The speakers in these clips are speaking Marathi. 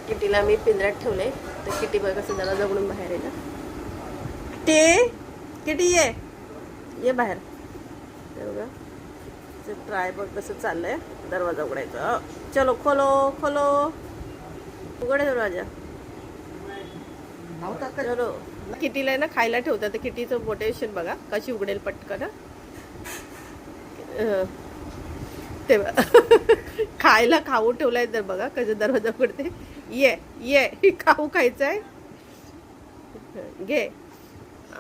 किटीला मी पिंजऱ्यात ठेवले तर किटी बघ कसं जरा जगडून बाहेर आहे ना. ते किटी ये बाहेर. बघा ट्राय बघ कसं चाललंय. दरवाजा उघडायचा. चलो खोलो खोलो. उघडे दरवाजा. चलो. किटीला ना खायला ठेवतात तर किटीचं मोटिवेशन बघा कशी उघडेल पटकन. ते खायला खाऊ ठेवलाय तर बघा कसं दरवाजा उघडते. ये खाऊ खायचंय घे.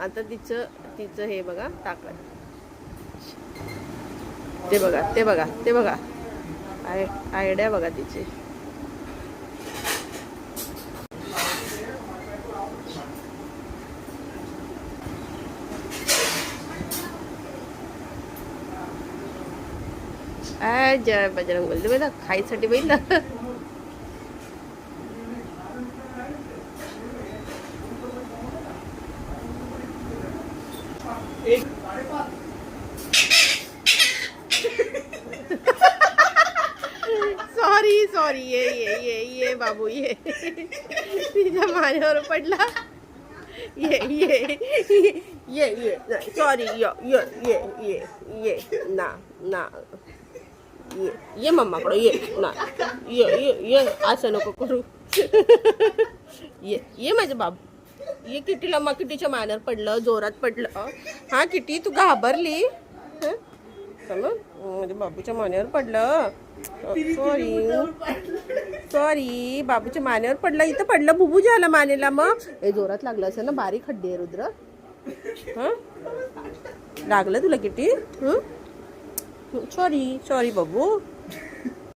आता तिचं हे बघा ताकद. ते बघा आयडिया बघा तिची. जय बजरंग बोलते बघा खायसाठी बघितलं. सॉरी ये बाबू ये तिच्या मानेवर पडला. ये सॉरी ये ना ये मम्माकडं ये ना. ये असं नको करू. ये माझं बाबू. ये किटीला मग किटीच्या मानेवर पडलं जोरात पडलं. हा किटी तू घाबरली. माझ्या बाबूच्या मानेवर पडलं. सॉरी बाबूच्या मानेवर पडलं. इथं पडलं बुबू झाला मानेला. मग हे जोरात लागलं असेल ना. बारीक खड्डी आहे रुद्र. लागलं तुला किटी. सॉरी बाबू.